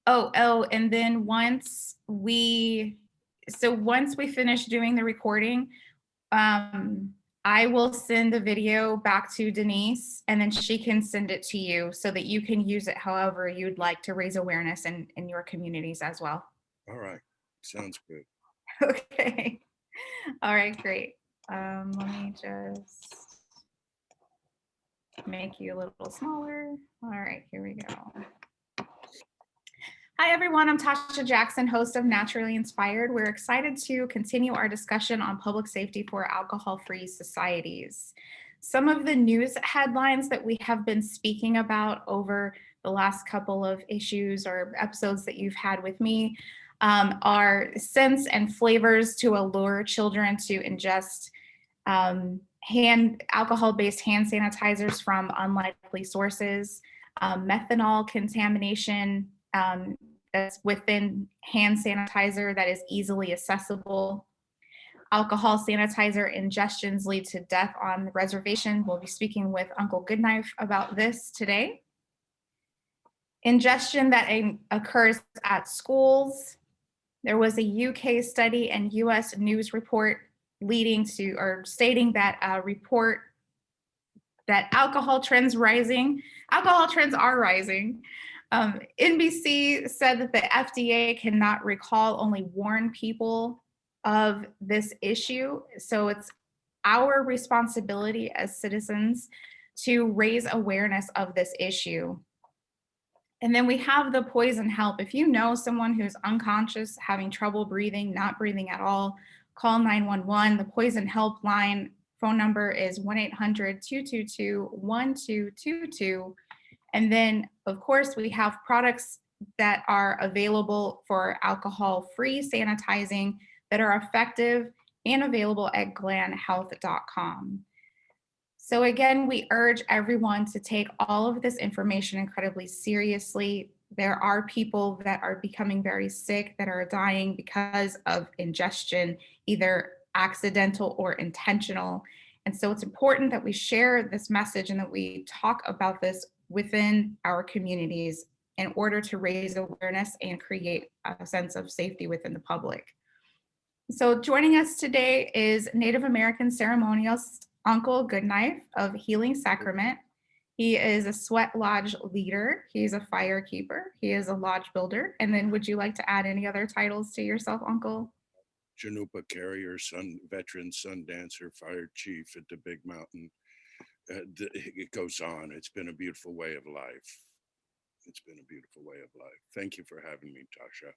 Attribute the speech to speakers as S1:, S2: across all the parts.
S1: And then once we finish doing the recording, I will send the video back to Denise, and then she can send it to you so that you can use it however you'd like to raise awareness in your communities as well.
S2: All right. Sounds good.
S1: Okay. All right, great. Let me just make you a little smaller. All right, here we go. Hi, everyone. I'm Tasha Jackson, host of Naturally Inspired. We're excited to continue our discussion on public safety for alcohol-free societies. Some of the news headlines that we have been speaking about over the last couple of issues or episodes that you've had with me are scents and flavors to allure children to ingest alcohol-based hand sanitizers from unlikely sources, methanol contamination that's within hand sanitizer that is easily accessible. Alcohol sanitizer ingestions lead to death on the reservation. We'll be speaking with Uncle Goodknife about this today. Ingestion that occurs at schools. There was a UK study and US news report stating that report that alcohol trends are rising. NBC said that the FDA cannot recall, only warn people of this issue. So it's our responsibility as citizens to raise awareness of this issue. And then we have the poison help. If you know someone who's unconscious, having trouble breathing, not breathing at all, call 911. The poison helpline phone number is 1-800-222-1222. And then, of course, we have products that are available for alcohol-free sanitizing that are effective and available at GlanHeath.com. So again, we urge everyone to take all of this information incredibly seriously. There are people that are becoming very sick, that are dying because of ingestion, either accidental or intentional. And so it's important that we share this message and that we talk about this within our communities in order to raise awareness and create a sense of safety within the public. So joining us today is Native American ceremonialist Uncle Goodknife of Healing Sacrament. He is a sweat lodge leader. He's a fire keeper. He is a lodge builder. And then would you like to add any other titles to yourself, Uncle?
S2: Janupa carrier, veteran, sun dancer, fire chief at the Big Mountain. It goes on. It's been a beautiful way of life. It's been a beautiful way of life. Thank you for having me, Tasha.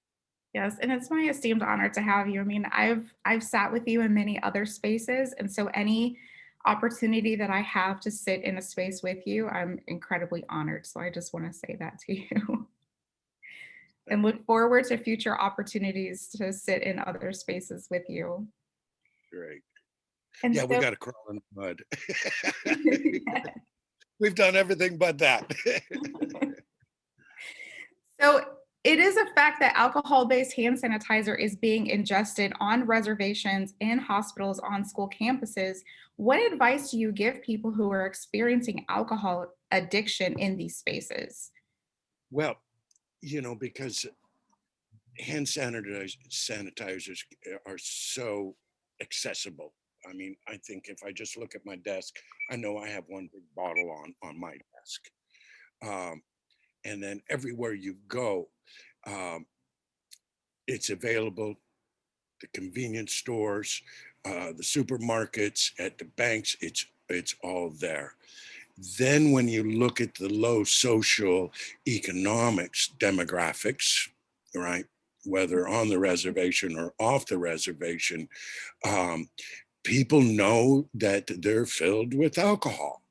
S1: Yes, and it's my esteemed honor to have you. I mean, I've sat with you in many other spaces, and so any opportunity that I have to sit in a space with you, I'm incredibly honored. So I just want to say that to you. And look forward to future opportunities to sit in other spaces with you.
S2: Great.
S1: And
S2: yeah,
S1: so,
S2: we got to crawl in the mud. We've done everything but that.
S1: So it is a fact that alcohol-based hand sanitizer is being ingested on reservations, in hospitals, on school campuses. What advice do you give people who are experiencing alcohol addiction in these spaces?
S2: Well, because hand sanitizers are so accessible. I mean, I think if I just look at my desk, I know I have one big bottle on my desk. And then everywhere you go, it's available. The convenience stores, the supermarkets, at the banks, it's all there. Then when you look at the low social economics demographics, right, whether on the reservation or off the reservation, people know that they're filled with alcohol.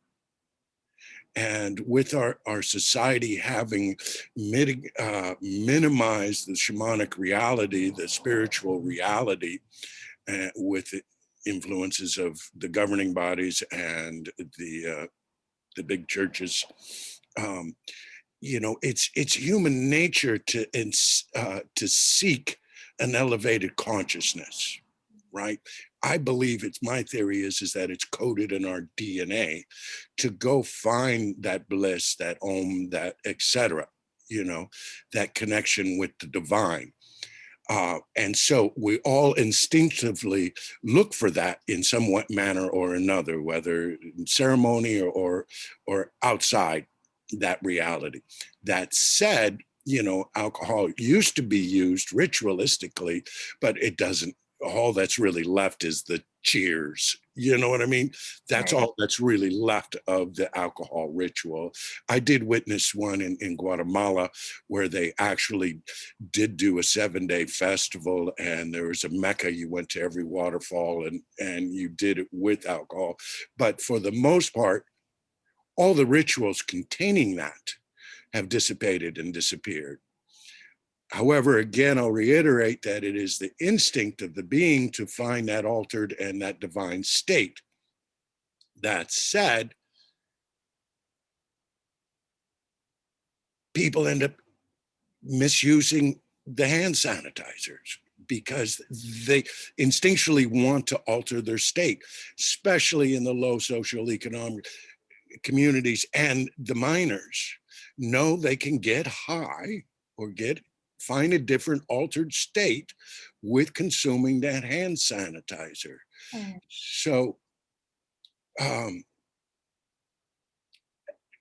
S2: And with our society having minimized the shamanic reality, the spiritual reality, with the influences of the governing bodies and the big churches, it's human nature to seek an elevated consciousness, right? I believe my theory is that it's coded in our DNA to go find that bliss, that that etc. that connection with the divine. And so we all instinctively look for that in some manner or another, whether in ceremony or outside that reality. That said, alcohol used to be used ritualistically, but it doesn't. All that's really left is the cheers. You know what I mean? That's
S1: Right.
S2: all that's really left of the alcohol ritual. I did witness one in Guatemala where they actually did do a 7-day festival, and there was a mecca. You went to every waterfall and you did it with alcohol. But for the most part, all the rituals containing that have dissipated and disappeared. However, again, I'll reiterate that it is the instinct of the being to find that altered and that divine state. That said, people end up misusing the hand sanitizers because they instinctually want to alter their state, especially in the low socioeconomic communities. And the minors know they can get high or find a different altered state with consuming that hand sanitizer.
S1: Right.
S2: So,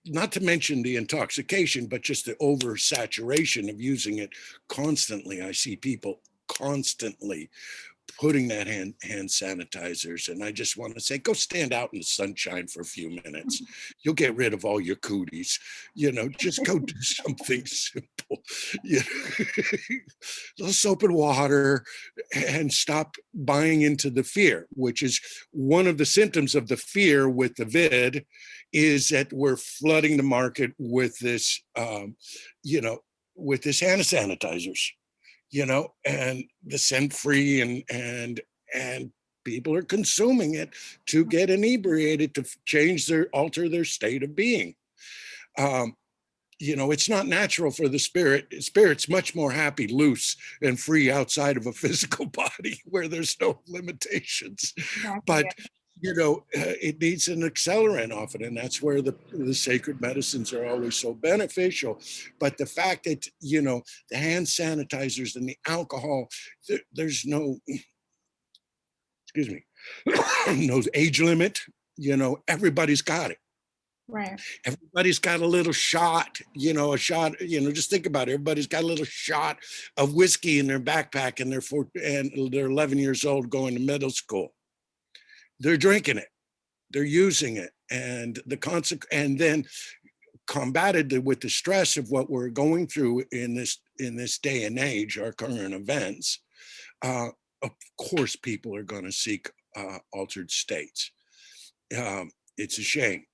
S2: not to mention the intoxication, but just the oversaturation of using it constantly. I see people constantly putting that hand sanitizers, and I just want to say, go stand out in the sunshine for a few minutes. You'll get rid of all your cooties. Just go do something simple. You know, little soap and water, and stop buying into the fear, which is one of the symptoms of the fear with the vid, is that we're flooding the market with this, with this hand sanitizers, and the scent free, and people are consuming it to get inebriated, to alter their state of being. It's not natural for the spirit's much more happy, loose and free outside of a physical body where there's no limitations.
S1: Exactly.
S2: But it needs an accelerant often, and that's where the sacred medicines are always so beneficial. But the fact that the hand sanitizers and the alcohol, there's no, excuse me, no age limit. Everybody's got it.
S1: Right.
S2: Everybody's got a little shot, a shot, just think about it. Everybody's got a little shot of whiskey in their backpack, and they're 11 years old going to middle school. They're drinking it. They're using it, and and then combated with the stress of what we're going through in this day and age, our current events. Uh, of course, people are going to seek altered states. It's a shame,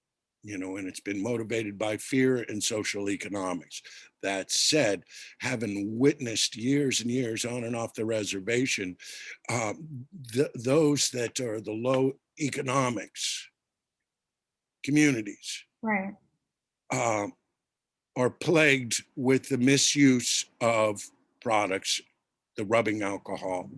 S2: and it's been motivated by fear and social economics. That said, having witnessed years and years on and off the reservation, those that are the low economics communities
S1: Right.
S2: Are plagued with the misuse of products, the rubbing alcohol,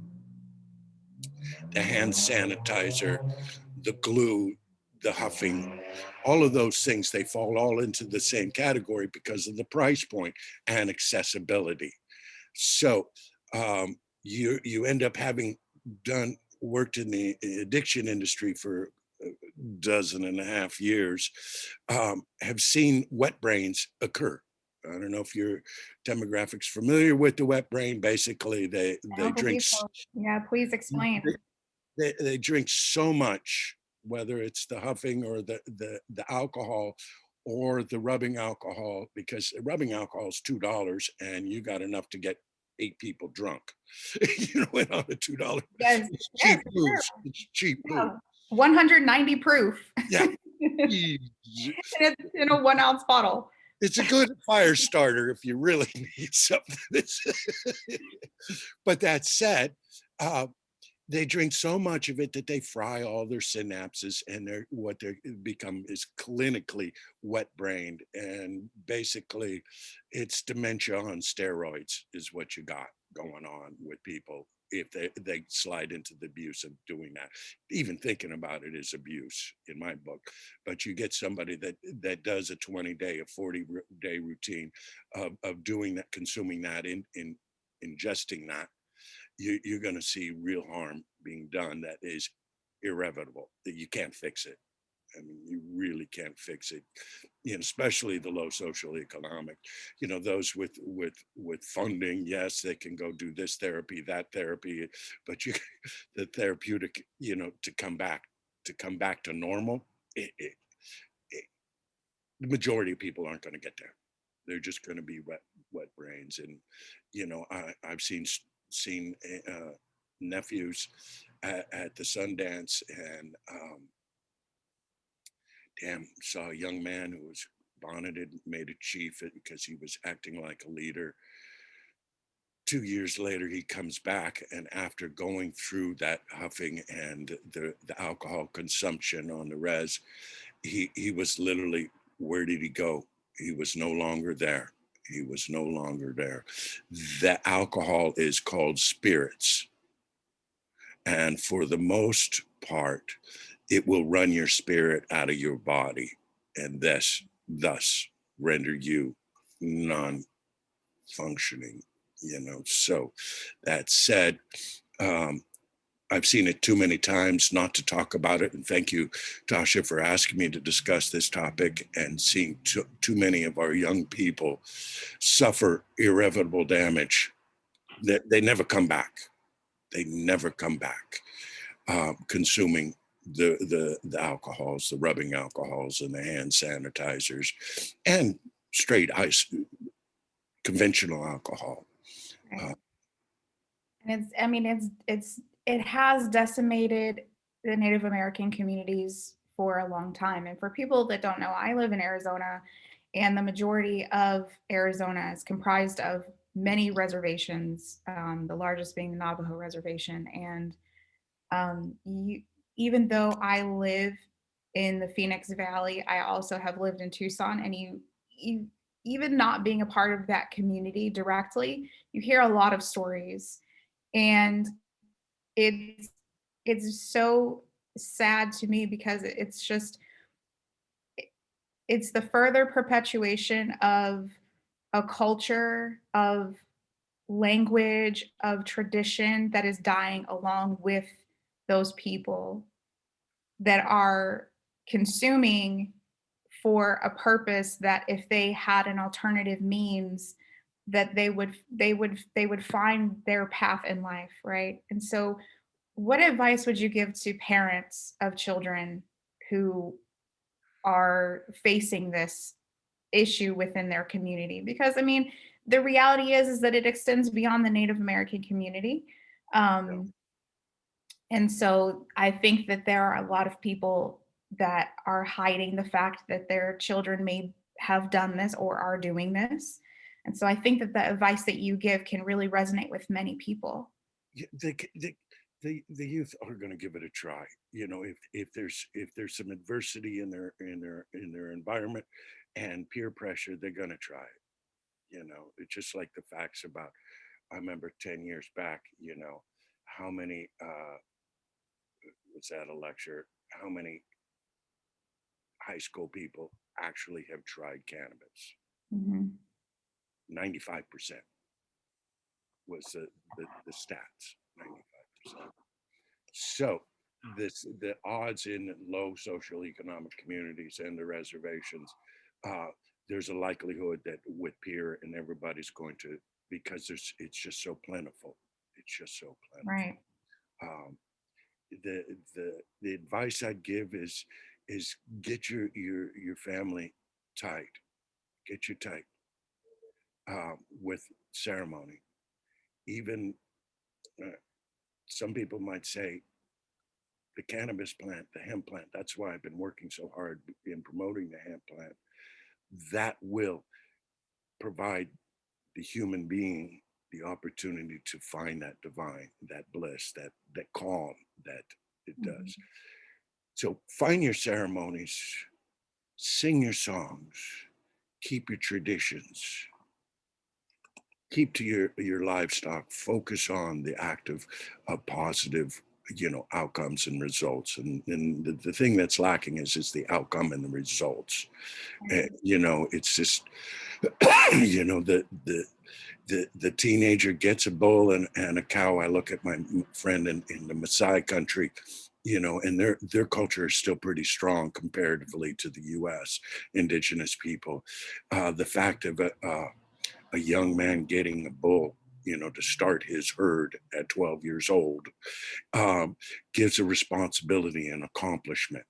S2: the hand sanitizer, the glue, the huffing, all of those things. They fall all into the same category because of the price point and accessibility. So you end up having worked in the addiction industry for a dozen and a half years, have seen wet brains occur. I don't know if your demographics familiar with the wet brain. Basically, they
S1: I
S2: they
S1: don't
S2: drink
S1: believe so. Yeah, please explain.
S2: they drink so much, whether it's the huffing or the alcohol or the rubbing alcohol, because rubbing alcohol is $2 and you got enough to get 8 people drunk. And on a $2,
S1: Yes,
S2: it's
S1: yes,
S2: cheap
S1: for
S2: booze.
S1: sure.
S2: It's cheap booze.
S1: Yeah. 190 proof.
S2: Yeah.
S1: In a 1 ounce bottle.
S2: It's a good fire starter if you really need something. But that said, uh, they drink so much of it that they fry all their synapses, and they become is clinically wet brained, and basically it's dementia on steroids is what you got going on with people if they slide into the abuse of doing that. Even thinking about it is abuse in my book. But you get somebody that does a 20-day, a 40-day routine of doing that, consuming that, in ingesting that, you're going to see real harm being done that is irrevocable, that you can't fix it. I mean, you really can't fix it, especially the low social economic. Those with funding, yes, they can go do this therapy, that therapy, but the therapeutic, to come back to normal, it, the majority of people aren't going to get there. They're just going to be wet brains. And I've seen nephews at the Sundance, and saw a young man who was bonneted, made a chief because he was acting like a leader. 2 years later, he comes back, and after going through that huffing and the alcohol consumption on the res, he was literally, where did he go? He was no longer there. He was no longer there. The alcohol is called spirits. And for the most part, it will run your spirit out of your body, and thus render you non-functioning. So that said, I've seen it too many times not to talk about it. And thank you, Tasha, for asking me to discuss this topic, and seeing too many of our young people suffer irreparable damage that they never come back. They never come back. Consuming the alcohols, the rubbing alcohols, and the hand sanitizers, and straight ice, conventional alcohol.
S1: Right. And it has decimated the Native American communities for a long time. And for people that don't know, I live in Arizona, and the majority of Arizona is comprised of many reservations, the largest being the Navajo Reservation. And even though I live in the Phoenix Valley, I also have lived in Tucson, and you even not being a part of that community directly, you hear a lot of stories, and it's it's so sad to me because it's the further perpetuation of a culture, of language, of tradition that is dying along with those people that are consuming for a purpose that, if they had an alternative means, that they would find their path in life, right? And so what advice would you give to parents of children who are facing this issue within their community? Because the reality is that it extends beyond the Native American community. um, and so I think that there are a lot of people that are hiding the fact that their children may have done this or are doing this. And so I think that the advice that you give can really resonate with many people.
S2: Yeah, the youth are going to give it a try. If there's some adversity in their environment and peer pressure, they're going to try it. It's just like the facts about. I remember 10 years back. How many was at a lecture? How many high school people actually have tried cannabis?
S1: Mhm.
S2: 95% was the stats. 95%. So the odds in low social economic communities and the reservations, uh, there's a likelihood that with peer and everybody's going to, because it's just so plentiful. It's just so plentiful.
S1: Right.
S2: Um, the advice I'd give is get your family tight. Get you tight with ceremony. Even some people might say the cannabis plant, the hemp plant. That's why I've been working so hard in promoting the hemp plant. That will provide the human being the opportunity to find that divine, that bliss, that calm that it
S1: Mhm.
S2: does. So find your ceremonies, sing your songs, keep your traditions, keep to your livestock, focus on the active, positive, outcomes and results. And the thing that's lacking is the outcome and the results.
S1: Right.
S2: It's just, the teenager gets a bull and a cow. I look at my friend in the Maasai country, and their culture is still pretty strong comparatively to the U.S. indigenous people. The fact of a young man getting a bull, to start his herd at 12 years old, um, gives a responsibility and accomplishment.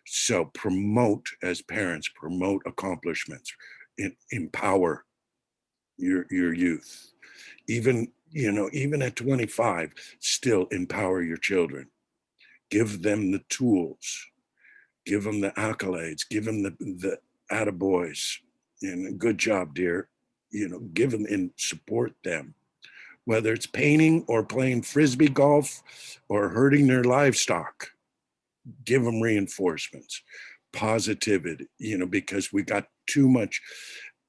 S2: So as parents, promote accomplishments, empower your youth. Even at 25, still empower your children. Give them the tools, give them the accolades, give them the attaboys, and good job, dear. Give them and support them, whether it's painting or playing frisbee golf or herding their livestock. Give them reinforcements, positivity, because we got too much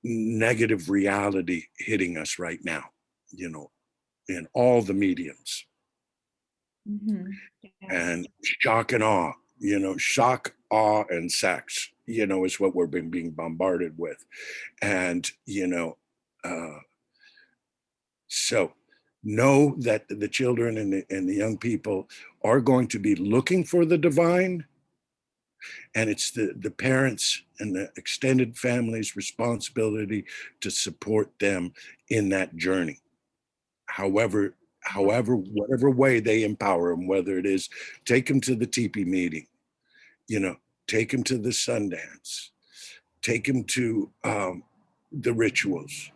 S2: negative reality hitting us right now, you know, in all the mediums.
S1: Mhm. Yes.
S2: And shock and awe, shock, awe, and sex, is what we're being bombarded with. And, uh, so know that the children and the young people are going to be looking for the divine, and it's the parents and the extended family's responsibility to support them in that journey. However,
S1: Yeah.
S2: whatever way they empower them, whether it is take them to the teepee meeting, you know, take them to the Sundance, take them to the rituals,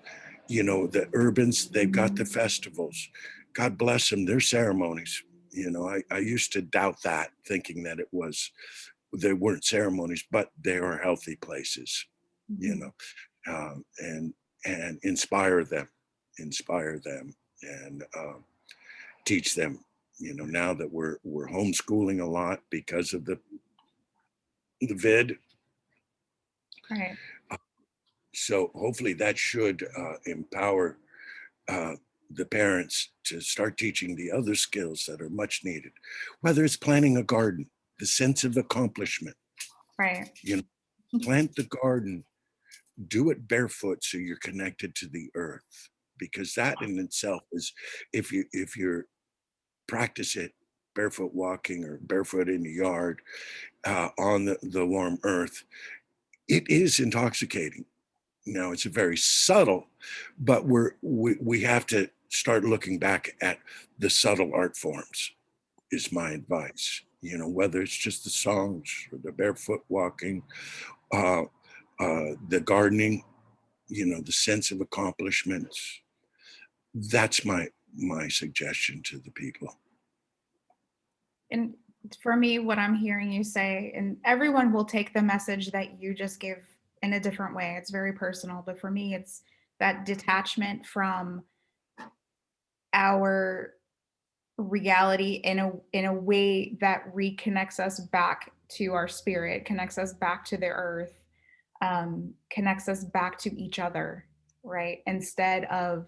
S2: the urbans, they've got the festivals. God bless them, their ceremonies. I used to doubt that, thinking that they weren't ceremonies, but they are healthy places, you
S1: Mhm.
S2: know, and inspire them, and teach them. Now that we're homeschooling a lot because of the vid,
S1: Right.
S2: so hopefully that should empower uh, the parents to start teaching the other skills that are much needed, whether it's planting a garden, the sense of accomplishment.
S1: Right.
S2: you know Plant the garden, do it barefoot so you're connected to the earth, because that in itself is, if you're practice it, barefoot walking or barefoot in the yard, on the warm earth, it is intoxicating. Now it's very subtle, but we have to start looking back at the subtle art forms, is my advice. Whether it's just the songs or the barefoot walking, uh, the gardening, the sense of accomplishments. That's my suggestion to the people.
S1: And for me, what I'm hearing you say, and everyone will take the message that you just give in a different way. It's very personal, but for me, it's that detachment from our reality in a way that reconnects us back to our spirit, connects us back to the earth, connects us back to each other, right? Instead of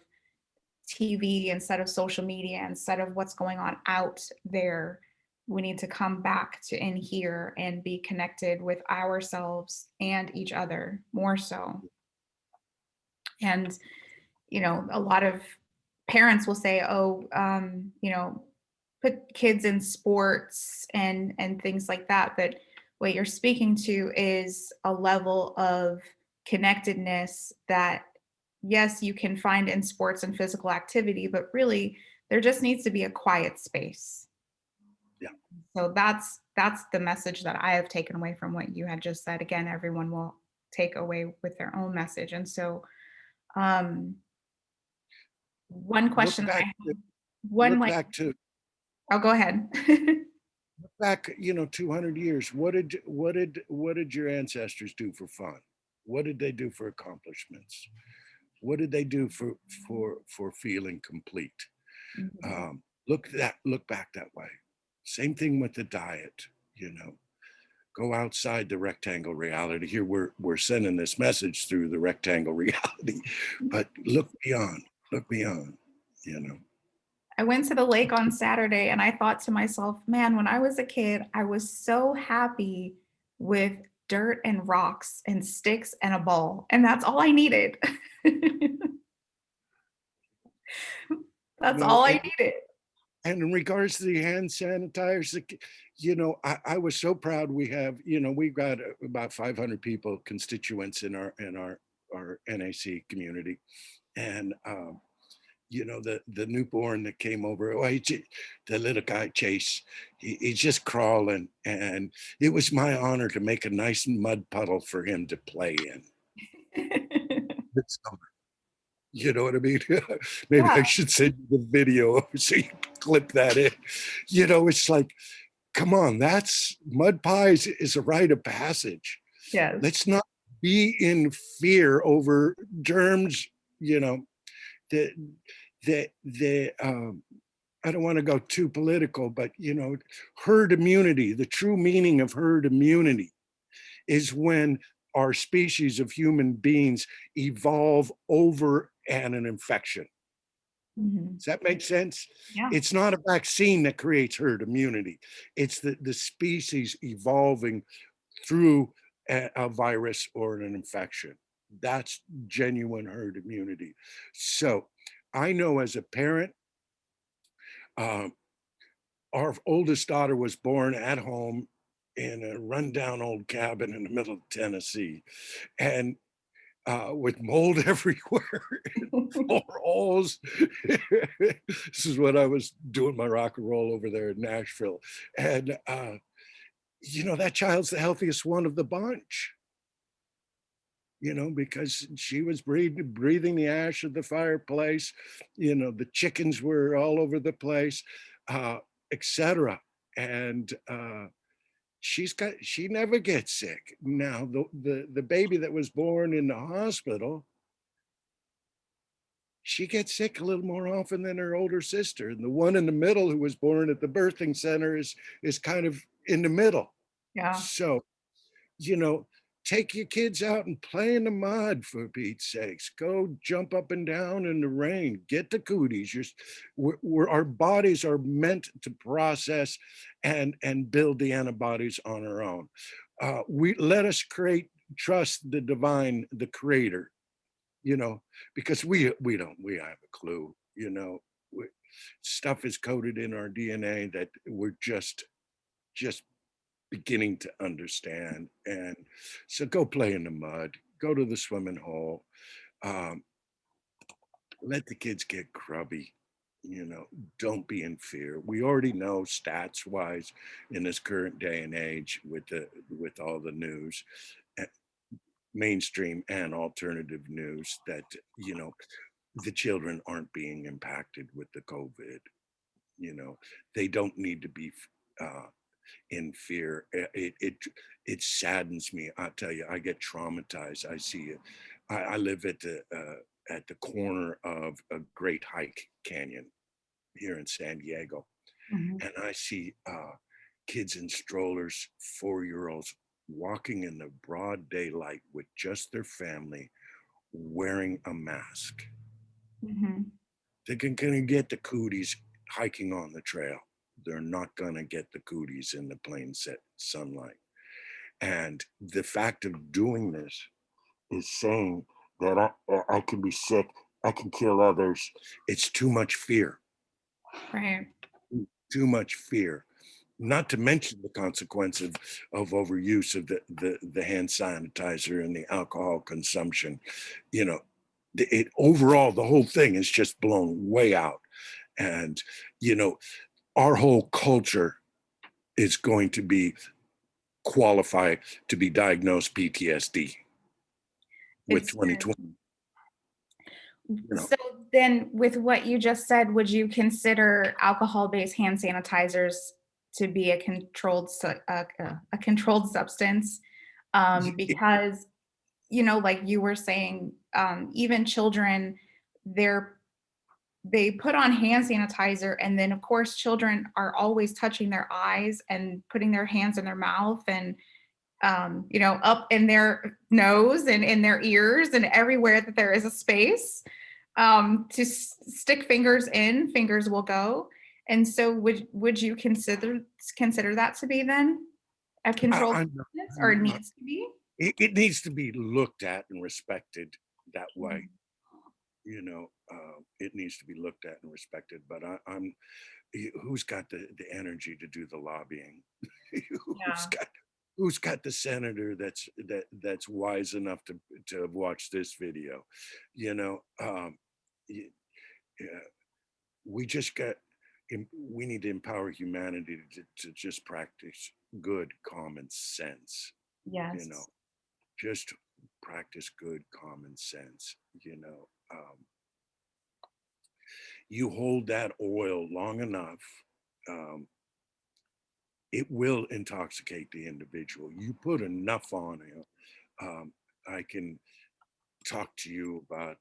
S1: TV, instead of social media, instead of what's going on out there, we need to come back to in here and be connected with ourselves and each other more so. And a lot of parents will say, "Oh, put kids in sports and things like that." But what you're speaking to is a level of connectedness that, yes, you can find in sports and physical activity, but really there just needs to be a quiet space.
S2: Yeah.
S1: So that's the message that I have taken away from what you had just said. Again, everyone will take away with their own message. And so um one
S2: Look
S1: question that I
S2: back.
S1: have, one
S2: Look
S1: like,
S2: back to
S1: oh, go ahead.
S2: 200 years. What did your ancestors do for fun? What did they do for accomplishments? What did they do for feeling complete?
S1: Mhm.
S2: Look back that way. Same thing with the diet. Go outside the rectangle reality. Here we're sending this message through the rectangle reality, but look beyond. look beyond, you know.
S1: I went to the lake on Saturday and I thought to myself, man, when I was a kid, I was so happy with dirt and rocks and sticks and a ball. And that's all I needed. That's
S2: No,
S1: all I needed.
S2: and in regards to the hand sanitizers, you know, I was so proud. We have, you know, we've got about 500 people, constituents in our NAC community, and you know, the newborn that came over, oh, the little guy Chase, he's just crawling, and it was my honor to make a nice mud puddle for him to play in. This summer. You know what I mean? Maybe
S1: Yeah.
S2: I should send you the video so you can clip that in. You know, it's like, come on, that's mud pies is a rite of passage.
S1: Yes.
S2: Let's not be in fear over germs, you know, the I don't want to go too political, but you know, herd immunity, the true meaning of herd immunity is when our species of human beings evolve over an infection.
S1: Mhm.
S2: Does that make sense?
S1: Yeah.
S2: It's not a vaccine that creates herd immunity. It's the species evolving through a virus or an infection. That's genuine herd immunity. So I know as a parent, um, our oldest daughter was born at home in a rundown old cabin in the middle of Tennessee, and with mold everywhere, floor holes. This is when I was doing my rock and roll over there in Nashville, and you know, that child's the healthiest one of the bunch. You know, because she was breathing the ash of the fireplace. You know, the chickens were all over the place, uh, etc. And she never gets sick. Now the baby that was born in the hospital, she gets sick a little more often than her older sister. And the one in the middle who was born at the birthing center is kind of in the middle.
S1: Yeah.
S2: So, you know, take your kids out and play in the mud, for Pete's sakes. Go jump up and down in the rain. Get the cooties. Our bodies are meant to process and build the antibodies on our own. We let us trust the divine, the creator, you know, because we have a clue, you know. we, Stuff is coded in our DNA that we're just beginning to understand. And so go play in the mud, go to the swimming hole, um, let the kids get grubby, you know, don't be in fear. We already know stats wise in this current day and age with all the news, mainstream and alternative news, that you know, the children aren't being impacted with the COVID. You know, they don't need to be uh, in fear. It saddens me. I tell you, I get traumatized. I see it. I live at the corner of a great hike canyon here in San Diego,
S1: Mhm.
S2: and I see kids in strollers, 4-year-olds walking in the broad daylight with just their family wearing a mask.
S1: Mhm.
S2: They're gonna get the cooties hiking on the trail. They're not gonna get the cooties in the plain set sunlight. And the fact of doing this is saying that I can be sick, I can kill others. It's too much fear,
S1: Right.
S2: too much fear. Not to mention the consequence of overuse of the hand sanitizer and the alcohol consumption. You know, it overall, the whole thing is just blown way out. And, you know, our whole culture is going to be qualified to be diagnosed PTSD with
S1: It's
S2: 2020, you know.
S1: So then, with what you just said, would you consider alcohol-based hand sanitizers to be a controlled substance? Because you know, like you were saying, even children, they're they put on hand sanitizer, and then of course, children are always touching their eyes and putting their hands in their mouth and you know, up in their nose and in their ears and everywhere that there is a space. Stick fingers in, fingers will go. And so would you consider that to be then a controlled
S2: I'm not,
S1: substance, or it
S2: I'm not-
S1: needs to be?
S2: it needs to be looked at and respected that way.
S1: Mhm.
S2: It needs to be looked at and respected, but who's got the energy to do the lobbying? who's
S1: Yeah.
S2: got who's got the senator that's wise enough to have watched this video? You know, y- yeah, we just got we need to empower humanity to just practice good common sense. You know,
S1: Yes.
S2: just practice good common sense. You hold that oil long enough, um, it will intoxicate the individual. You put enough on it. Um, I can talk to you about,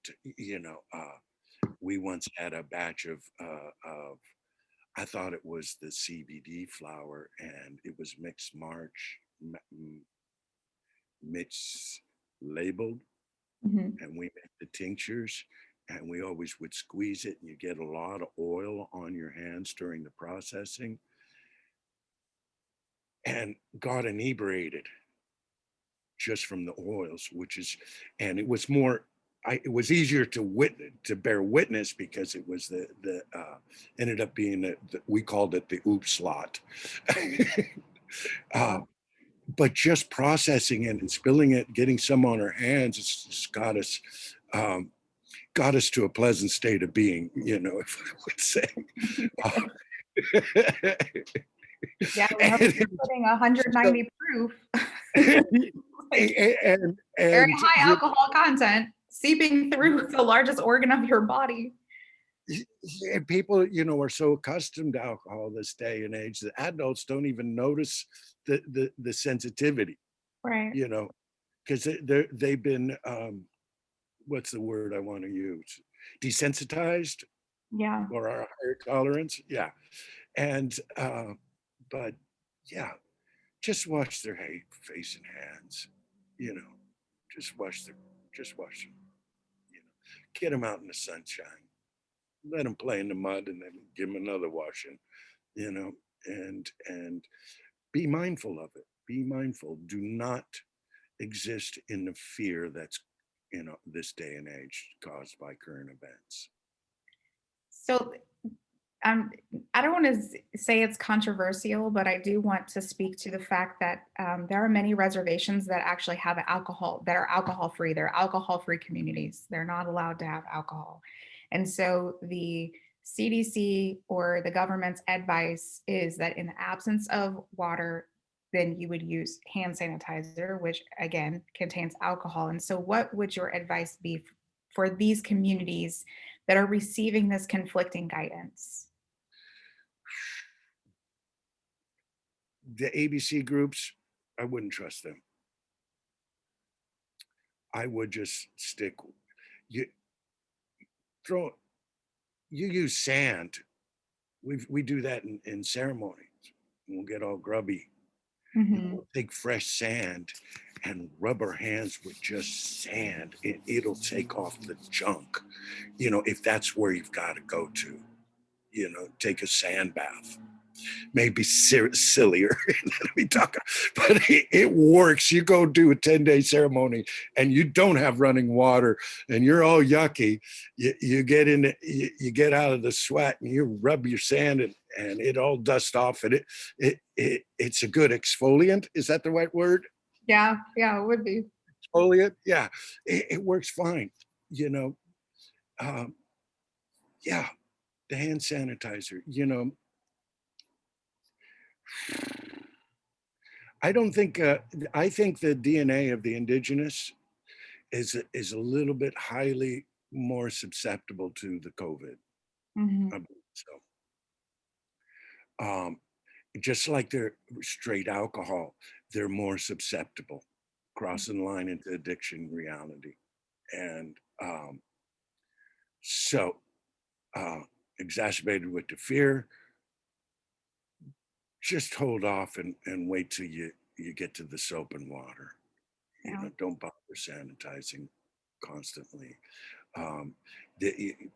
S2: we once had a batch of, I thought it was the CBD flower, and it was mixed March, mixed labeled,
S1: Mhm.
S2: and we made the tinctures, and we always would squeeze it, and you get a lot of oil on your hands during the processing, and got inebriated just from the oils, and it was more. It was easier to bear witness because it was the ended up being we called it the oops lot. uh,
S1: Wow.
S2: but just processing it and spilling it, getting some on our hands, it's just um, got us to a pleasant state of being, if I would say.
S1: Yeah, when you're
S2: and,
S1: putting
S2: so,
S1: 190 proof, like very
S2: and
S1: high alcohol content seeping through the largest organ of your body.
S2: people, are so accustomed to alcohol this day and age that adults don't even notice the sensitivity,
S1: Right.
S2: you know, because they've been what's the word I want to use? Desensitized,
S1: Yeah.
S2: or our higher tolerance. Yeah. And but yeah, just wash their face and hands, you know, just wash them, you know, get them out in the sunshine, let them play in the mud, and then give them another washing, you know, and be mindful of it. Be mindful. Do not exist in the fear that's, this day and age caused by current events.
S1: So um, I don't want to say it's controversial, but I do want to speak to the fact that there are many reservations that actually have alcohol, that are alcohol free. They're alcohol free communities. They're not allowed to have alcohol. And so the CDC or the government's advice is that in the absence of water, then you would use hand sanitizer, which again contains alcohol. And so, what would your advice be for these communities that are receiving this conflicting guidance?
S2: The ABC groups, I wouldn't trust them. I would just stick. You throw. You use sand. We do that in ceremonies. We'll get all grubby.
S1: Mhm.
S2: We'll take fresh sand and rub our hands with just sand. It'll take off the junk. If that's where you've got to go to. Take a sand bath. Maybe sillier than we talk, but it works. You go do a 10-day ceremony and you don't have running water and you're all yucky. You get in, you get out of the sweat and you rub your sand and it all dusts off, and it's a good exfoliant. Is that the right word?
S1: Yeah, yeah, it would be.
S2: Exfoliant, yeah, it works fine. You know, um, yeah, the hand sanitizer. I don't think. I think the DNA of the indigenous is a little bit highly more susceptible to the COVID. I
S1: Mhm.
S2: believe so, just like they're straight alcohol, they're more susceptible, crossing the line into addiction reality, and so uh, exacerbated with the fear. Just hold off and wait till you get to the soap and water.
S1: Yeah.
S2: Don't bother sanitizing constantly. Um,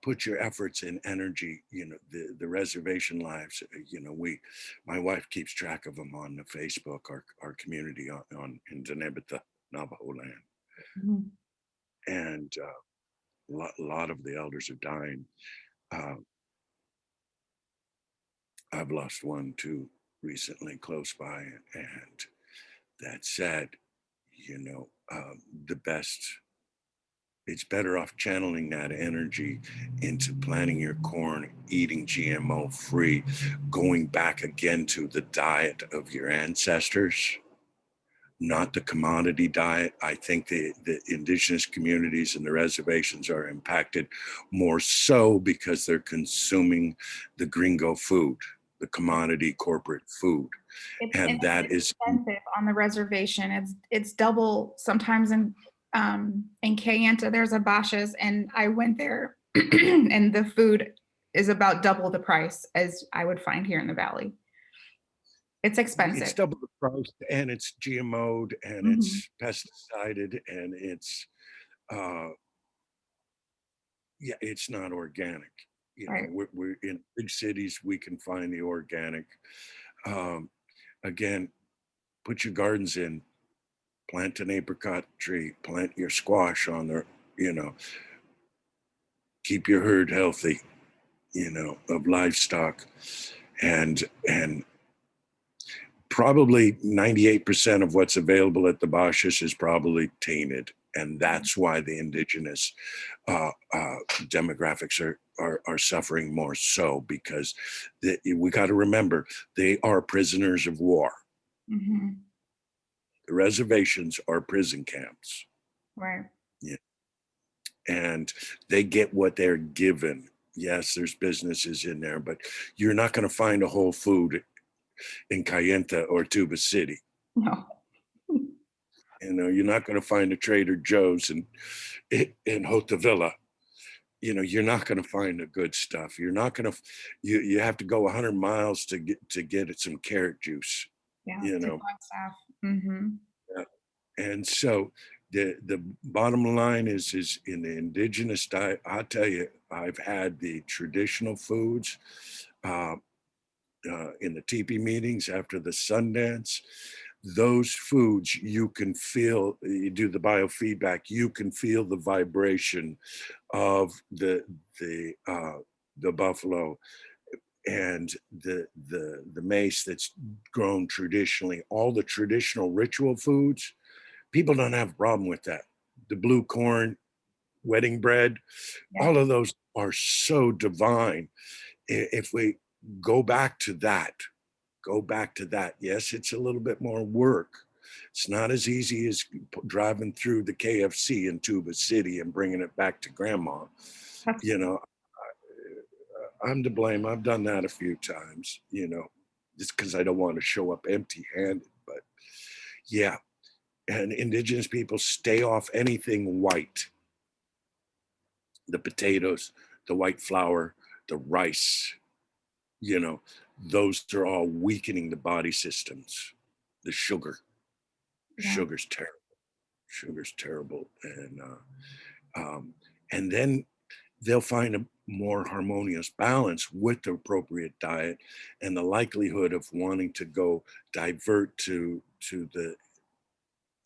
S2: put your efforts and energy, the reservation lives, my wife keeps track of them on the Facebook, our community on in Denebita, Navajo land.
S1: Mhm.
S2: And a lot of the elders are dying. Uh, I've lost one too recently close by. And that said, the best, it's better off channeling that energy into planting your corn, eating GMO free, going back again to the diet of your ancestors, not the commodity diet. I think the indigenous communities and the reservations are impacted more so because they're consuming the gringo food, the commodity corporate food.
S1: And
S2: And that
S1: it's
S2: is,
S1: expensive on the reservation. It's double sometimes in Kayenta there's a Basha's and I went there and the food is about double the price as I would find here in the valley. It's
S2: it's
S1: expensive.
S2: double the price, and it's GMO'd, and
S1: Mhm.
S2: it's pesticided, and it's uh yeah, it's not organic.
S1: Right.
S2: We're in big cities, we can find the organic. um Again, put your gardens in, plant an apricot tree, plant your squash on there, you know keep your herd healthy, of livestock. And probably 98% of what's available at the Bashas is probably tainted. And that's why the indigenous demographics are suffering more so, because we got to remember they are prisoners of war.
S1: Mhm.
S2: The reservations are prison camps.
S1: Right.
S2: Yeah. And they get what they're given. Yes, there's businesses in there, but you're not going to find a Whole Food in Cayenta or Tuba City.
S1: No.
S2: You're not going to find a Trader Joe's in Hotavilla. You're not going to find the good stuff. You're not going to. You have to go 100 miles to get some carrot juice.
S1: Yeah.
S2: You
S1: To
S2: know,
S1: find staff. Mhm.
S2: Yeah. And so the bottom line is in the indigenous diet. I tell you, I've had the traditional foods. Uh, in the teepee meetings after the Sundance, those foods you can feel. You do the biofeedback, you can feel the vibration of the buffalo and the mace that's grown traditionally. All the traditional ritual foods, people don't have a problem with that. The blue corn, wedding bread,
S1: Yeah.
S2: all of those are so divine. If we go back to that, yes, it's a little bit more work. It's not as easy as driving through the KFC in Tuba City and bringing it back to grandma.
S1: That's
S2: You know, I'm to blame. I've done that a few times, just because I don't want to show up empty handed. But yeah, and indigenous people stay off anything white, the potatoes, the white flour, the rice, you know, those are all weakening the body systems. The
S1: yeah.
S2: sugar's terrible. Sugar's terrible. And then they'll find a more harmonious balance with the appropriate diet and the likelihood of wanting to go divert to the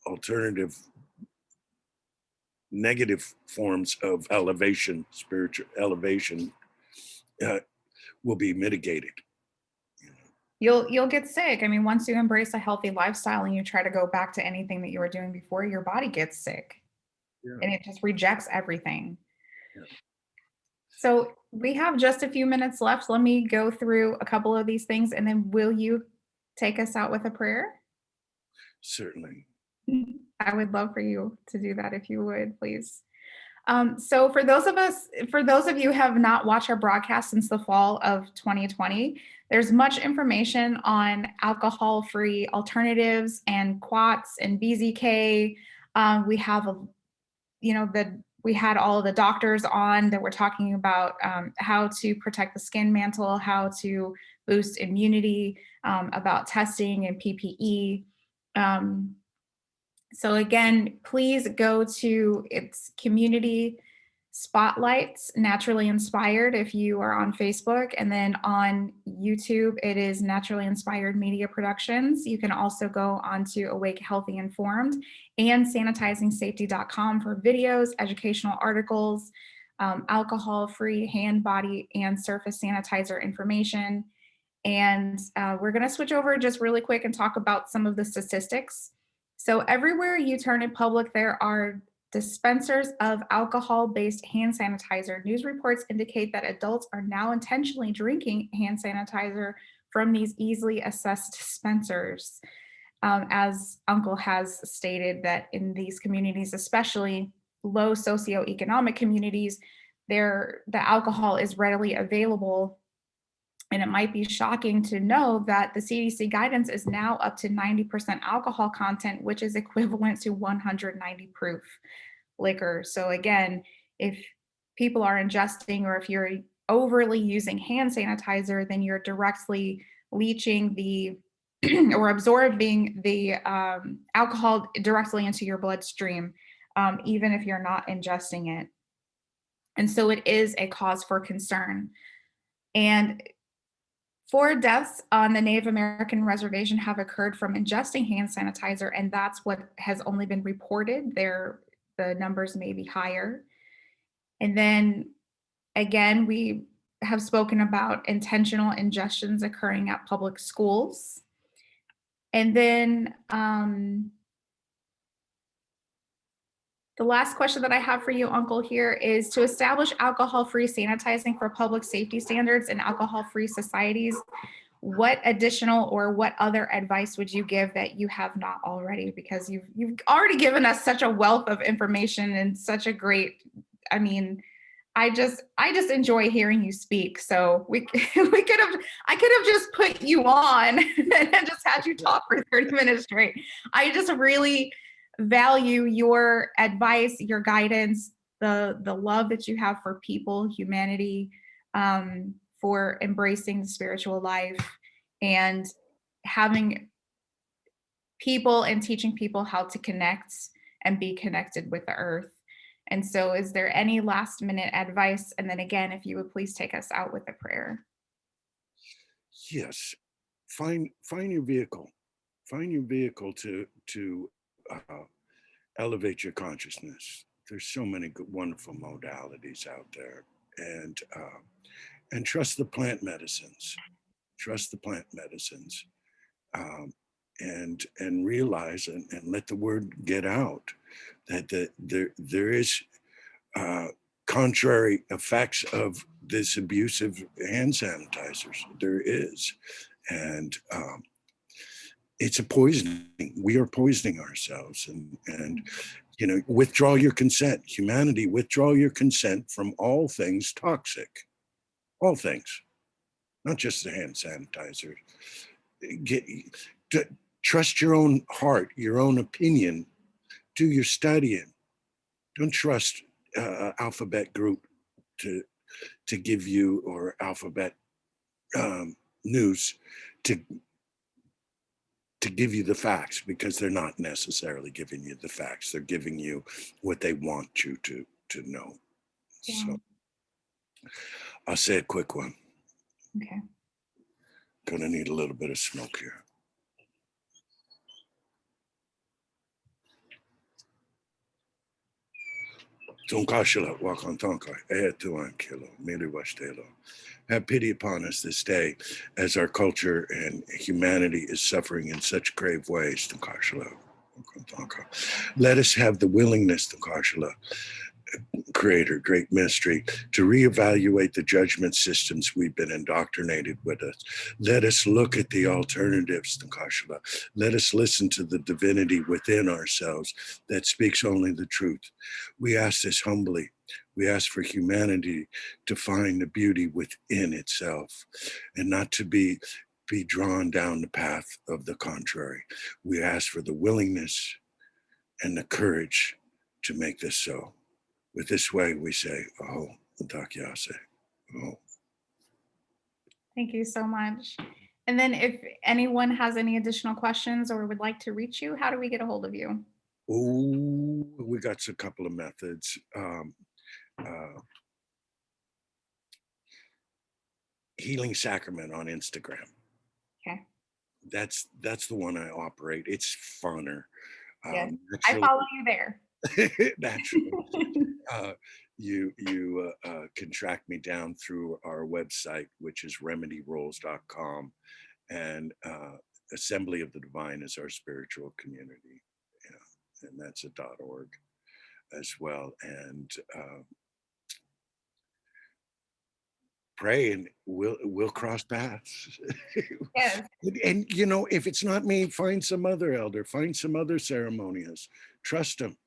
S2: alternative negative forms of elevation, spiritual elevation, uh, will be mitigated.
S1: You'll get sick. I mean, once you embrace a healthy lifestyle and you try to go back to anything that you were doing before, your body gets sick
S2: Yeah,
S1: and it just rejects everything.
S2: yeah,
S1: So we have just a few minutes left. Let me go through a couple of these things and then will you take us out with a prayer?
S2: certainly.
S1: I would love for you to do that if you would, please. So for those of you who have not watched our broadcast since the fall of 2020, there's much information on alcohol-free alternatives and quats and BZK. We have a, we had all of the doctors on that were talking about how to protect the skin mantle, how to boost immunity, about testing and PPE. So again, please go to its community Spotlights, Naturally Inspired, if you are on Facebook. And then on YouTube, it is Naturally Inspired Media Productions. You can also go onto Awake Healthy Informed and sanitizingsafety.com for videos, educational articles, alcohol-free hand, body, and surface sanitizer information. And we're going to switch over just really quick and talk about some of the statistics. So everywhere you turn in public, there are dispensers of alcohol-based hand sanitizer. News reports indicate that adults are now intentionally drinking hand sanitizer from these easily assessed dispensers. As Uncle has stated, that in these communities, especially low socioeconomic communities, the alcohol is readily available. And it might be shocking to know that the CDC guidance is now up to 90% alcohol content, which is equivalent to 190 proof liquor. So again, if people are ingesting, or if you're overly using hand sanitizer, then you're directly leaching the or absorbing the alcohol directly into your bloodstream, even if you're not ingesting it. And so it is a cause for concern. And 4 deaths on the Native American reservation have occurred from ingesting hand sanitizer, and that's what has only been reported. The numbers may be higher. And then again, we have spoken about intentional ingestions occurring at public schools. And then the last question that I have for you, Uncle, here is to establish alcohol-free sanitizing for public safety standards in alcohol-free societies. What additional or what other advice would you give that you have not already? Because you've already given us such a wealth of information and such a great, I mean, I just enjoy hearing you speak. So I could have just put you on and just had you talk for 30 minutes straight. I just really value your advice, your guidance, the love that you have for people, humanity, for embracing the spiritual life and having people and teaching people how to connect and be connected with the earth. And so is there any last minute advice? And then again, if you would please take us out with a prayer.
S2: Yes, find your vehicle. Find your vehicle to elevate your consciousness. There's so many good, wonderful modalities out there, and trust the plant medicines. Trust the plant medicines, and realize and let the word get out that there is contrary effects of this abusive hand sanitizers. There is, and it's a poisoning. We are poisoning ourselves, and withdraw your consent. Humanity, withdraw your consent from all things toxic. All things, not just the hand sanitizer. Trust your own heart, your own opinion. Do your studying. Don't trust alphabet group to give you, or alphabet news to give you the facts, because they're not necessarily giving you the facts. They're giving you what they want you to know.
S1: Yeah.
S2: So I'll say a quick one.
S1: Okay.
S2: Gonna need a little bit of smoke here. Tunkashila wakantanka etuan kilo miliwastelo. Have pity upon us this day, as our culture and humanity is suffering in such grave ways. Tunkashila wakantanka. Let us have the willingness, Tunkashila, Creator, great mystery, to reevaluate the judgment systems we've been indoctrinated with us. Let us look at the alternatives, Nakashila. Let us listen to the divinity within ourselves that speaks only the truth. We ask this humbly. We ask for humanity to find the beauty within itself and not to be drawn down the path of the contrary. We ask for the willingness and the courage to make this so. With this way, we say, oh, Dakyase. Oh.
S1: Thank you so much. And then if anyone has any additional questions or would like to reach you, how do we get a hold of you?
S2: Oh, we got a couple of methods. Healing Sacrament on Instagram.
S1: Okay.
S2: That's the one I operate. It's funner.
S1: Yes. I
S2: Naturally,
S1: follow you there.
S2: naturally, you can track me down through our website, which is remedyrolls.com, and Assembly of the Divine is our spiritual community, and that's a .org as well. And pray, and we'll cross paths.
S1: Yes.
S2: And if it's not me, find some other elder, find some other ceremonialist, trust them.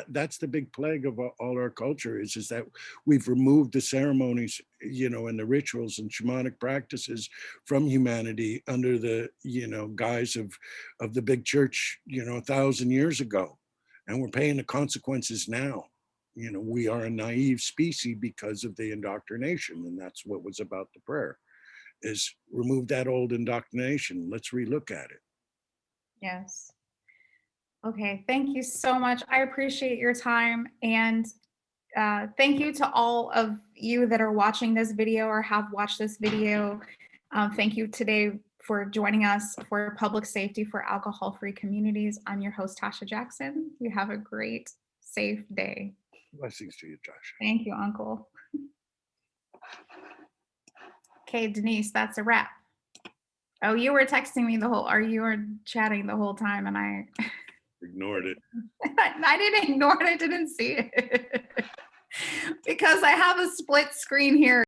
S2: That's the big plague of all our culture is that we've removed the ceremonies, and the rituals and shamanic practices from humanity under the guise of the big church 1,000 years ago, and we're paying the consequences now. We are a naive species because of the indoctrination, and that's what was about the prayer, is remove that old indoctrination. Let's relook at it.
S1: Yes. Okay. Thank you so much. I appreciate your time. And thank you to all of you that are watching this video or have watched this video. Thank you today for joining us for Public Safety for Alcohol-Free Communities. I'm your host, Tasha Jackson. You have a great, safe day.
S2: Blessings to you, Tasha.
S1: Thank you, Uncle. Okay, Denise, that's a wrap. Oh, you were texting me or you were chatting the whole time, and I
S2: Ignored it.
S1: I didn't ignore it. I didn't see it because I have a split screen here.